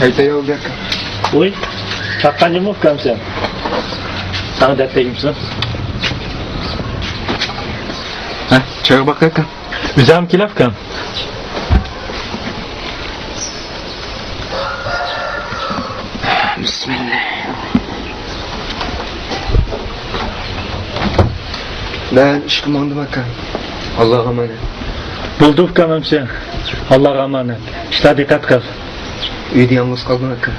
Çayta yol aka. Oy, çakkancı mı ufkam sen? Sana dertleyim misin? Ha, çaya bak aka. Üzem kilafkam. Bismillah. Ben işkim oldu aka. Allah'a emanet. Buldu ufkamım sen. Allah'a emanet. İşte dikkat kıl. Uyda yalnız kaldım aka.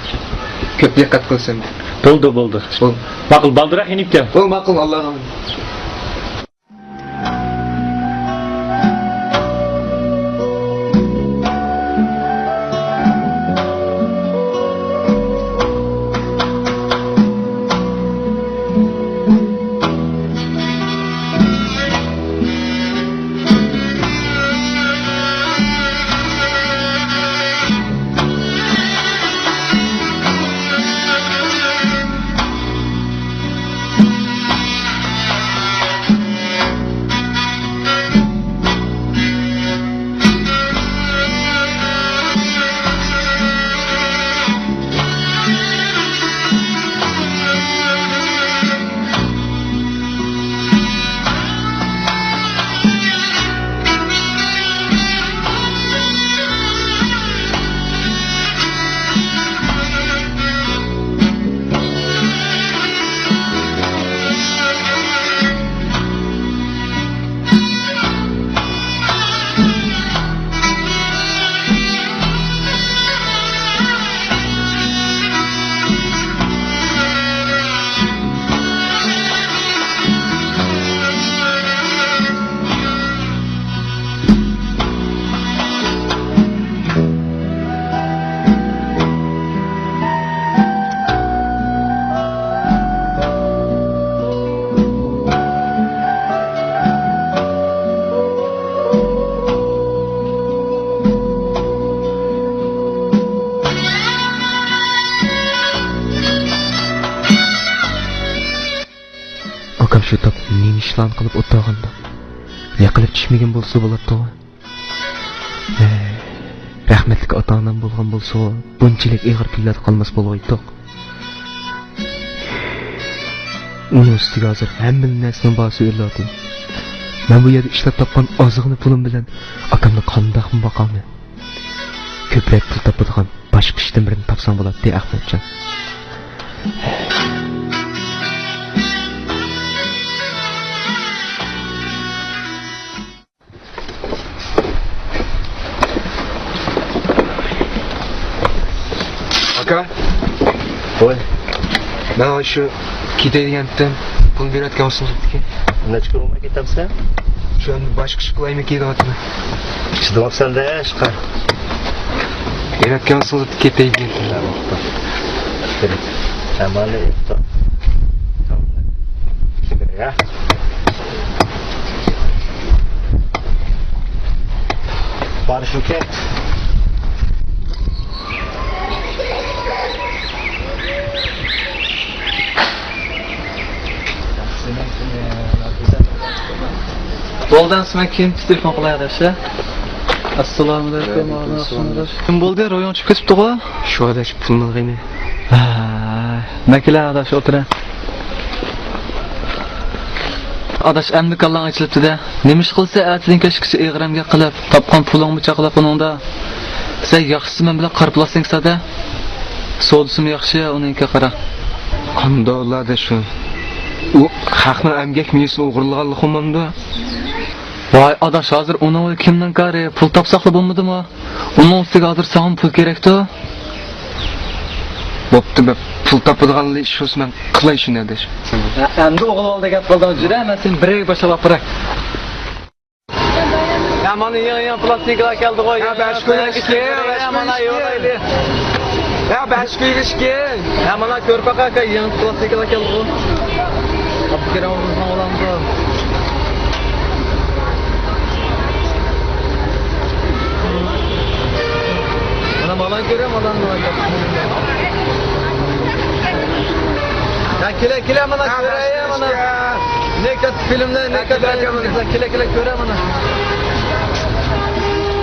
Köp dikkat kılsam. Buldu. Oldu. Bakıl baldırak inip gel. Ol makul Allah'a emanet. Akam şu tap neymişlan kılıp otağında. Yakılıp çişmegen bolsa boladı o. Rahmetlik ata-anam bolgan bolsa o. Bunçilik eğer pillat kalmas boluydu. Onun üstüge hazır hemmin nesinin bası öyledi. Ben bu yerde işlep tapkan azığını pulum bilen akamda kandak mı bakamı. Köprek pul tapıdığan başka işten birini tapsan boladı diye Ahmetcan. Aka. Oy. Ben şu gideydiğimden pul bir etken olsun ki. Ne çıkırma kitapsa? Şu an başka şıklayım ki dağıtma. İşte bak sen de çıkar. Bir etken olsun ki gideydiğim. Evet. Tamam ne yaptın? Tamam. Şimdi ya. Barış okey. Boldan sonra kim telefon qilay adasha? Assalomu alaykum. Kim bo'ldi? Ro'yon chiqib ketibdi-ku. Şu adaş pulunu gıyne. Makila adash o'tiring. Adash endi kallang ochilibdi-da. Nima ish qilsa atning kashkichi egramga qilib, topgan pulingni chaqlab uningda. Sen yaxshisi men bilan qarplasang sada. So'disimi yaxshi, uningga qara. Qanda oladi şu. O haqni emgek miyasini o'g'irlaganligimda. Vay adash hozir uni kimdan qari pul topsaqli bo'lmadimi? Uning ustiga hozir sana pul kerakdi. Boptu be pul tapıdığanlı iş olsun ben qilay shuni adash. Endi o'g'il oldi gap qildim, jura, men seni birga boshlab qo'yay. Ya mana yan plastikalar keldi qo'y. Ya bash ko'rishki, mana yo'laydi. Ya bash ko'rishki. Ya mana ko'rpa qaka yan plastikalar keldi qo'y. Abkiramizning olamda. Mana malan ko'ram, malan Ya kile mana ko'ray mana. Nekat filmda nekat kile ko'ray mana.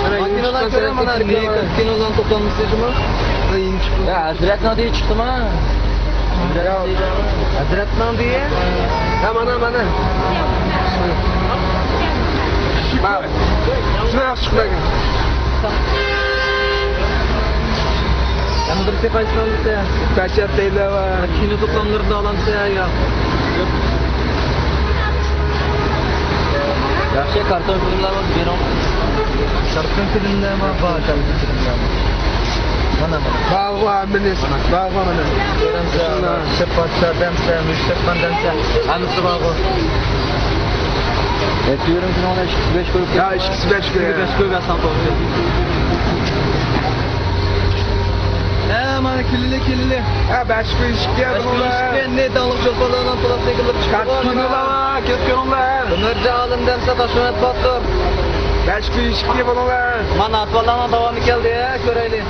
Mana kinodan ko'ray mana nekat kinodan to'planmışsınız mı? Ya Hazretna diye çıktım ha. Hazretman diye. Ha mana. Bak. Şuna çıkmagan. Yandır tek açmandı ya. Kaçar teyze var. Kino toplamlarında alansa ya. Yaxshi karton filmlar var, beron. Karton filmlar mı? Karton filmlar mı? Mana. Bağva bilis. Bağva mana. Beronsa, sepatsa, demsa, müştekman demsa. Hamısı bağva. Diyorum ki ona 5 koyup. Ya 5 koyup. 5 koyup yasan toplu. Mana kelili. Ha 5 koyup işkiye bunlar. Ne dalıp çöpalığından pulap tekilip çıkıyor. Kaç koyuyorlar? Ketkenler. Bunlarca alım demse taşımat baktır. 5 koyup işkiye bunlar. Mana atvalama devamı geldi ya köreyli.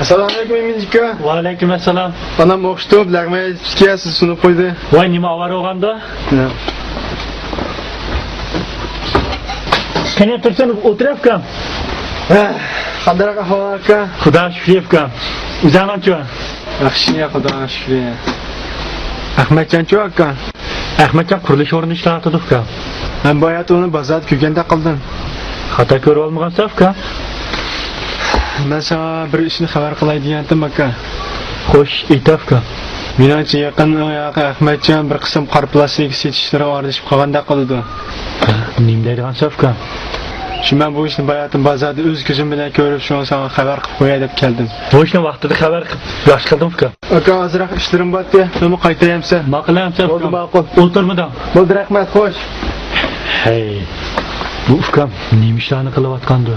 Assalomu alaykum Eminjika. Va alaykum assalom. Bana o'qishdi, bilag'may psikiyasi sunib qo'ydi. Voy nima avaro olganda? Qani tursan o'tiribkan? Qanday ahvol aka? Xudo shukr. O'zingchi? Yaxshi, xudo shukr. Ahmadjonchi aka. Ahmadjon qurilish o'rni ishlatadi uka. Men boyat uni bozorda ko'rganda qildim. Xato ko'ra olmagansan uka. Men sana bir ishni xabar qilay degandim aka. Xo'sh, aytavka. Menimcha yaqin Ahmadjon bir qism qor plastik setishlarga o'rnashib qolganda qildi. Nima deydigansan uka? Shu men bu ishni boyatim bozorda o'z ko'zim bilan ko'rib, shuni sana xabar qilib qo'yay deb keldim. Bu ishni vaqtida xabar qilib yaxshi qildim uka. Aka, hozirroq ishlarim bor-ku, nima qaytaryapsan? Ma'qulamsan uka. Ma'qul. O'tirmadan. Bo'ldi, rahmat, xo'sh. Hey. Bu ukam nima ishlarni qilayotgandi?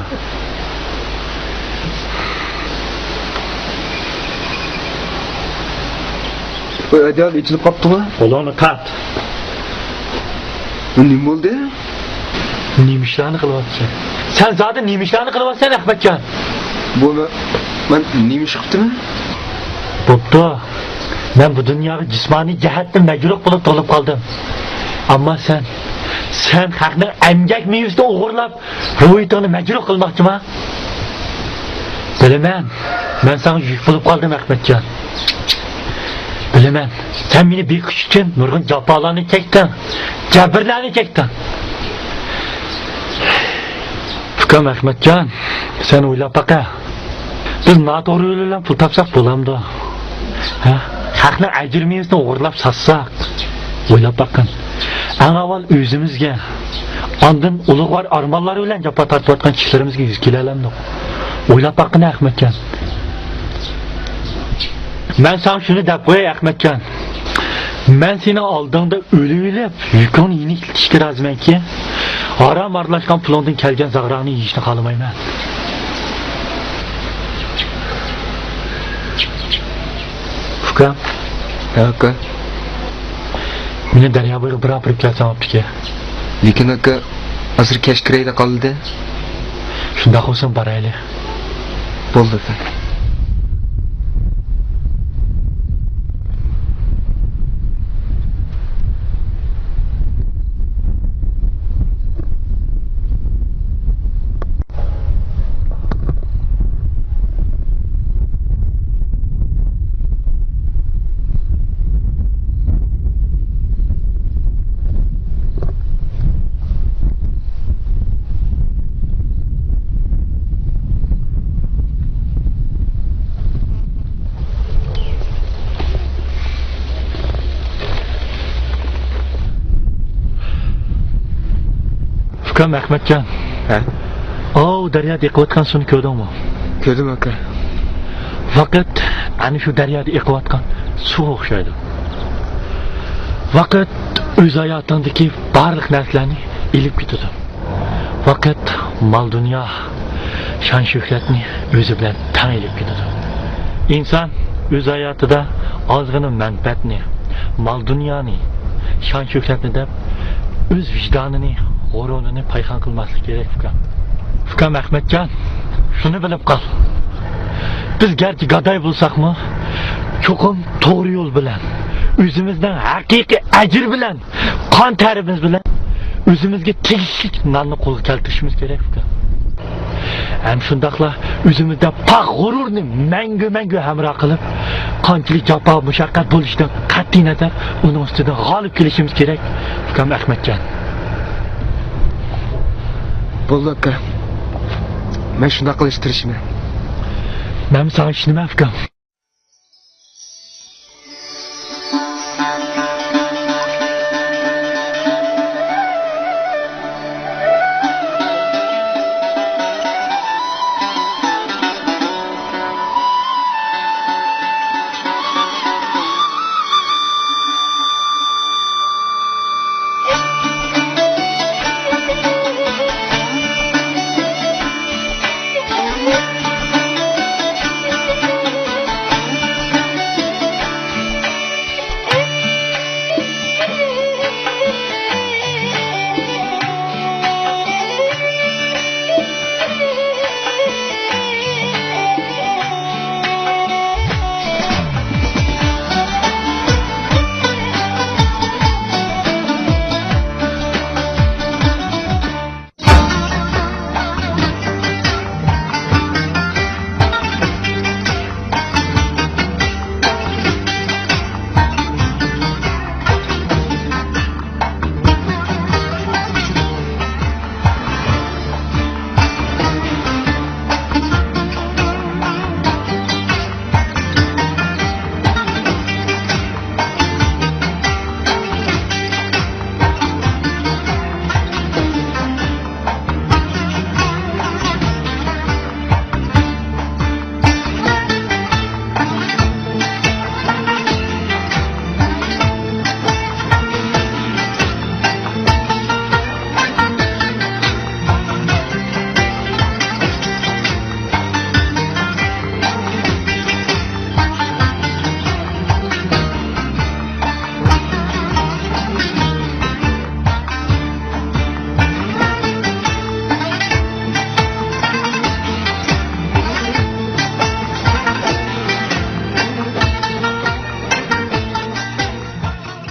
Bu ideal ichilib qoptimi? Qo'lini qat. Nima bo'ldi? Nima ishlarni qilyapsan? Sen zodi nima ishlarni qilyapsan Ahmadjon? Buni men nima ish qilibdimi? Bo'pti. Men bu dunyoga jismoniy jihatdan majruh bo'lib tug'ilib qoldim. Ammo sen haqning emgak mevasini o'g'irlab, ruhiyatini majruh qilmoqchiman. Bilaman. Men senga yuk bo'lib qoldim Ahmadjon. Bilaman. Sen meni bekish uchun nurg'un jafolarni chekdin. Jabrlarni chekdin. Ukam Ahmadjon, sen o'ylab baqa. Biz noto'g'ri yo'ldan pul topsak bo'lamdi. Ha? Haqni ajrimizni o'g'irlab satsak. O'ylab baqin. Eng avval o'zimizga, ondan ulug'vor armonlar bilan jafo tortayotgan kishilarimizga yuz kelalamdi. O'ylab baqin Ahmadjon. Men sana shuni deb qo'yay Ahmadjon. Men seni oldingda o'lib, yukon yeniklikka rozimanki, harom aralashgan pulondan kelgan zagrani yeyishni xohlamayman. Uka. Aka. Meni daryo bo'yiga bir olib kelsam optika. Lekin aka, hozir cash kirayda qoldi. Shunda qo'ysin barayli. Bo'ldi aka. Ukam Ahmadjon. Ha? Daryoda yiqayotgan suvni ko'rdingmi? Ko'rdim aka. Faqat ana shu daryoda yiqayotgan suv o'xshaydi. Faqat o'z hayotindagi barliq narsalarni ilib ketadi. Faqat mol dunyo, shon shuhratni o'zi bilan tang ilib ketadi. Inson o'z hayotida ozg'ina manfaatni, mol dunyoni, shon shuhratni deb o'z vijdonini, g'ururini payhon qilmaslik kerak ukam. Ukam Ahmadjon, shuni bilib qol. Biz garchi gadoy bo'lsakmi, cho'qim to'g'ri yo'l bilan, o'zimizdan haqiqiy ajr bilan, qon tarimiz bilan o'zimizga tegishli nonni qo'lga keltirishimiz kerak ukam. Ham shundaqla o'zimizda paq g'ururni mangu hamroh qilib, qanchalik jafo mushaqqat bo'lishidan qat'iy nazar uning ustidan g'olib kelishimiz kerak ukam Ahmadjon. Bo'ldi aka. Men shunday qilishtirishman. Men sana ishni ukam.